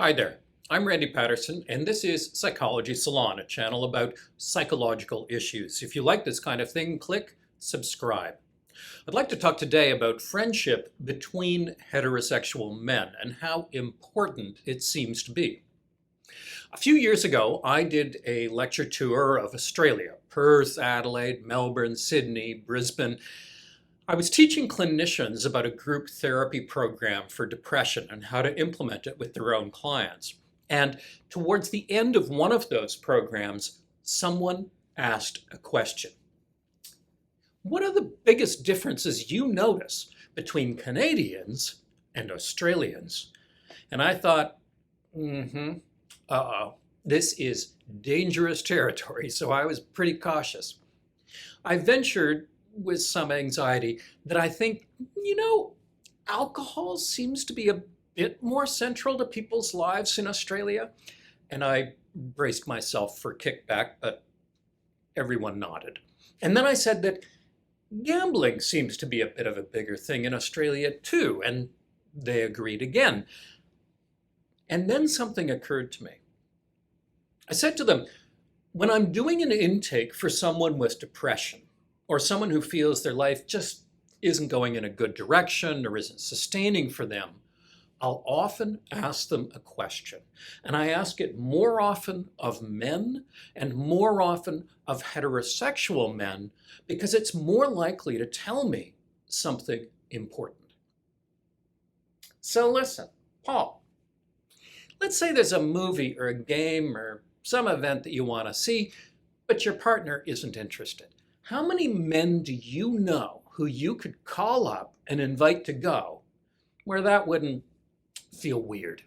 Hi there, I'm Randy Patterson, and this is Psychology Salon, a channel about psychological issues. If you like this kind of thing, click subscribe. I'd like to talk today about friendship between heterosexual men and how important it seems to be. A few years ago, I did a lecture tour of Australia, Perth, Adelaide, Melbourne, Sydney, Brisbane. I was teaching clinicians about a group therapy program for depression and how to implement it with their own clients. And towards the end of one of those programs, someone asked a question. What are the biggest differences you notice between Canadians and Australians? And I thought, this is dangerous territory, so I was pretty cautious. I ventured with some anxiety that I think, alcohol seems to be a bit more central to people's lives in Australia. And I braced myself for kickback, but everyone nodded. And then I said that gambling seems to be a bit of a bigger thing in Australia too, and they agreed again. And then something occurred to me. I said to them, when I'm doing an intake for someone with depression, or someone who feels their life just isn't going in a good direction or isn't sustaining for them, I'll often ask them a question. And I ask it more often of men and more often of heterosexual men because it's more likely to tell me something important. So listen, Paul, let's say there's a movie or a game or some event that you want to see, but your partner isn't interested. How many men do you know who you could call up and invite to go where that wouldn't feel weird?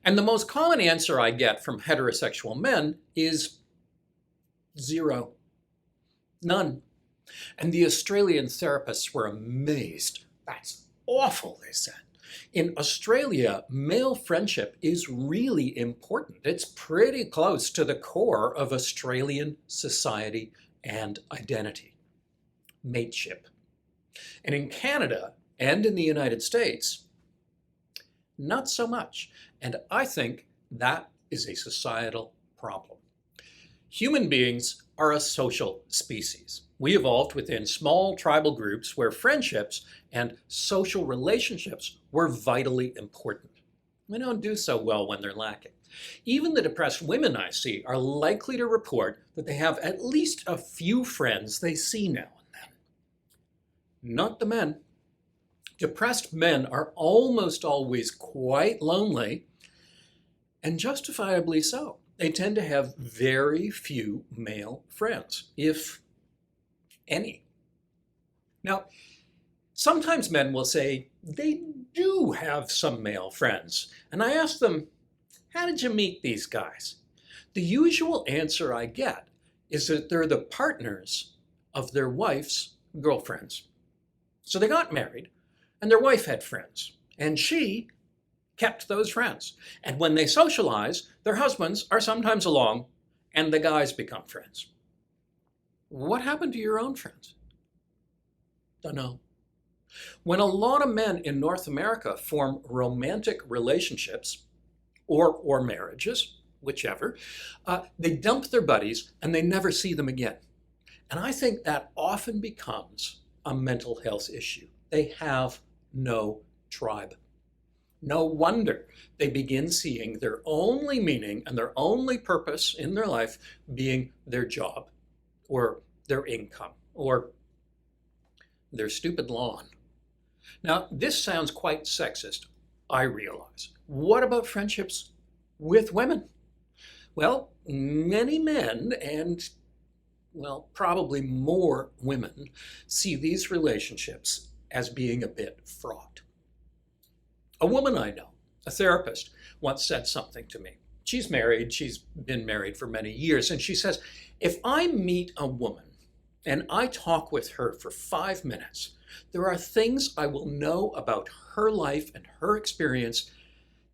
And the most common answer I get from heterosexual men is zero. None. And the Australian therapists were amazed. That's awful, they said. In Australia, male friendship is really important. It's pretty close to the core of Australian society and identity, mateship. And in Canada and in the United States, not so much. And I think that is a societal problem. Human beings are a social species. We evolved within small tribal groups where friendships and social relationships were vitally important. We don't do so well when they're lacking. Even the depressed women I see are likely to report that they have at least a few friends they see now and then. Not the men. Depressed men are almost always quite lonely, and justifiably so. They tend to have very few male friends, if any. Now, sometimes men will say they do have some male friends, and I ask them, how did you meet these guys? The usual answer I get is that they're the partners of their wife's girlfriends. So they got married, and their wife had friends, and she kept those friends. And when they socialize, their husbands are sometimes along, and the guys become friends. What happened to your own friends? Don't know. When a lot of men in North America form romantic relationships, or marriages, whichever, they dump their buddies and they never see them again. And I think that often becomes a mental health issue. They have no tribe. No wonder they begin seeing their only meaning and their only purpose in their life being their job or their income or their stupid lawn. Now, this sounds quite sexist, I realize. What about friendships with women? Well, many men and, probably more women see these relationships as being a bit fraught. A woman I know, a therapist, once said something to me. She's married, she's been married for many years, and she says, if I meet a woman and I talk with her for 5 minutes, there are things I will know about her life and her experience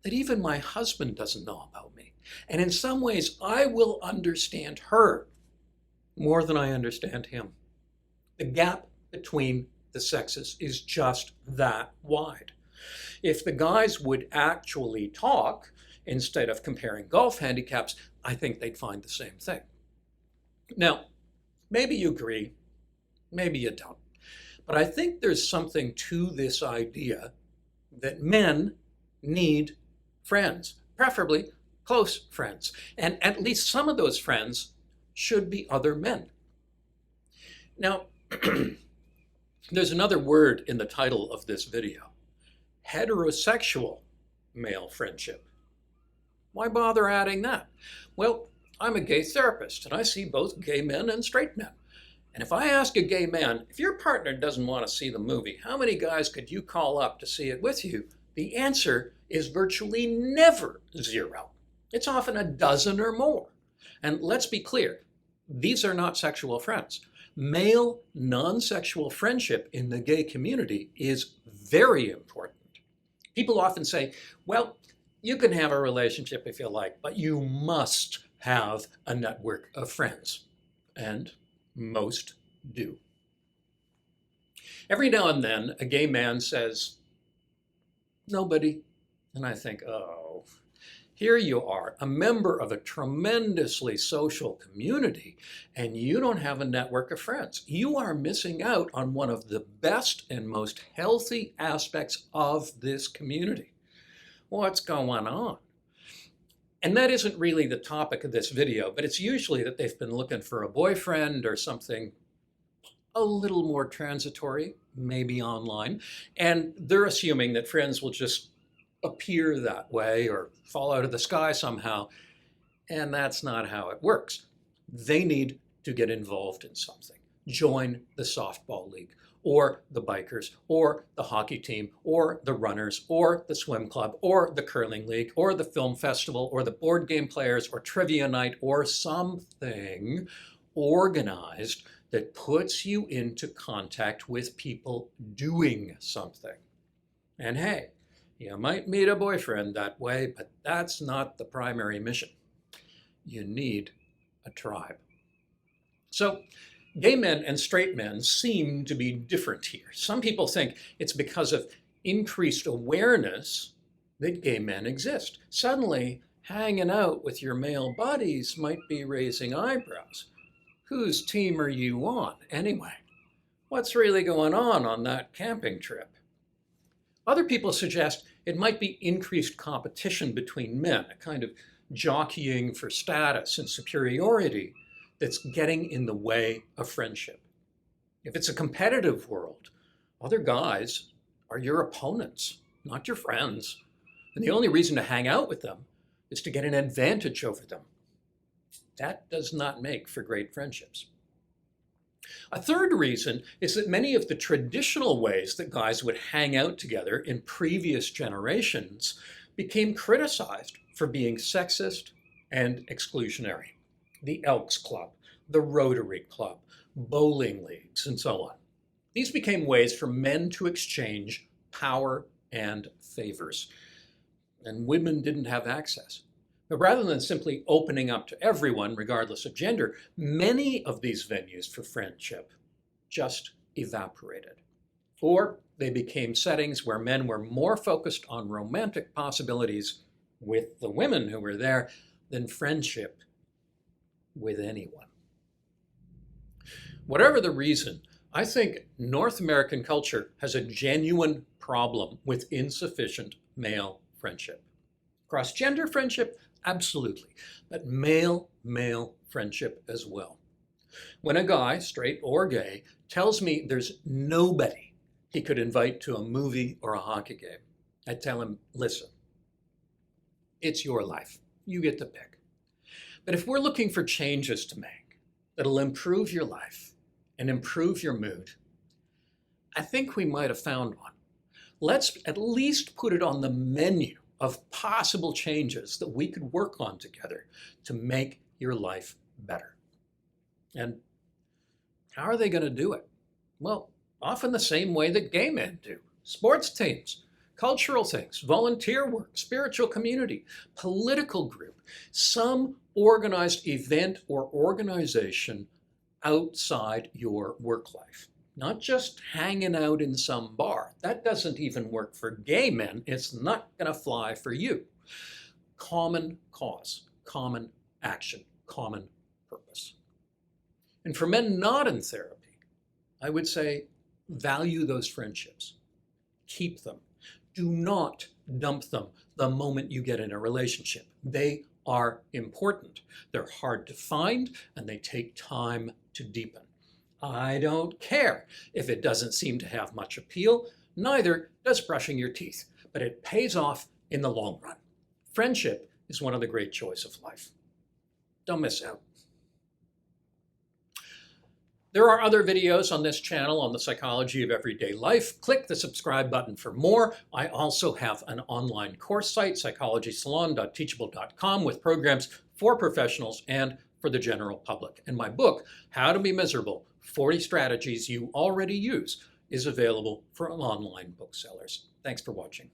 that even my husband doesn't know about me. And in some ways, I will understand her more than I understand him. The gap between the sexes is just that wide. If the guys would actually talk instead of comparing golf handicaps, I think they'd find the same thing. Now, maybe you agree, maybe you don't. But I think there's something to this idea that men need friends, preferably close friends. And at least some of those friends should be other men. Now, there's another word in the title of this video: heterosexual male friendship. Why bother adding that? Well, I'm a gay therapist and I see both gay men and straight men. And if I ask a gay man, if your partner doesn't want to see the movie, how many guys could you call up to see it with you? The answer is virtually never 0. It's often a dozen or more. And let's be clear, these are not sexual friends. Male non-sexual friendship in the gay community is very important. People often say, well, you can have a relationship if you like, but you must have a network of friends. And most do. Every now and then, a gay man says, nobody. And I think, oh, here you are, a member of a tremendously social community, and you don't have a network of friends. You are missing out on one of the best and most healthy aspects of this community. What's going on? And that isn't really the topic of this video, but it's usually that they've been looking for a boyfriend or something a little more transitory, maybe online, and they're assuming that friends will just appear that way or fall out of the sky somehow, and that's not how it works. They need to get involved in something. Join the softball league, or the bikers, or the hockey team, or the runners, or the swim club, or the curling league, or the film festival, or the board game players, or trivia night, or something organized that puts you into contact with people doing something. And hey, you might meet a boyfriend that way, but that's not the primary mission. You need a tribe. So, gay men and straight men seem to be different here. Some people think it's because of increased awareness that gay men exist. Suddenly, hanging out with your male buddies might be raising eyebrows. Whose team are you on, anyway? What's really going on that camping trip? Other people suggest it might be increased competition between men, a kind of jockeying for status and superiority that's getting in the way of friendship. If it's a competitive world, other guys are your opponents, not your friends. And the only reason to hang out with them is to get an advantage over them. That does not make for great friendships. A third reason is that many of the traditional ways that guys would hang out together in previous generations became criticized for being sexist and exclusionary. The Elks Club, the Rotary Club, bowling leagues, and so on. These became ways for men to exchange power and favors, and women didn't have access. But rather than simply opening up to everyone, regardless of gender, many of these venues for friendship just evaporated. Or they became settings where men were more focused on romantic possibilities with the women who were there than friendship with anyone. Whatever the reason, I think North American culture has a genuine problem with insufficient male friendship. Cross-gender friendship, absolutely, but male-male friendship as well. When a guy, straight or gay, tells me there's nobody he could invite to a movie or a hockey game, I tell him, listen, it's your life. You get to pick. But if we're looking for changes to make that'll improve your life and improve your mood, I think we might have found one. Let's at least put it on the menu of possible changes that we could work on together to make your life better. And how are they going to do it? Well, often the same way that gay men do. Sports teams, cultural things, volunteer work, spiritual community, political group, some organized event or organization outside your work life. not just hanging out in some bar. That doesn't even work for gay men. It's not going to fly for you. Common cause, common action, common purpose. And for men not in therapy, I would say value those friendships. Keep them. Do not dump them the moment you get in a relationship. They are important. They're hard to find and they take time to deepen. I don't care if it doesn't seem to have much appeal, neither does brushing your teeth, but it pays off in the long run. Friendship is one of the great joys of life. Don't miss out. There are other videos on this channel on the psychology of everyday life. Click the subscribe button for more. I also have an online course site, psychologysalon.teachable.com, with programs for professionals and for the general public. And my book, How to Be Miserable, 40 Strategies You Already Use, is available for online booksellers. Thanks for watching.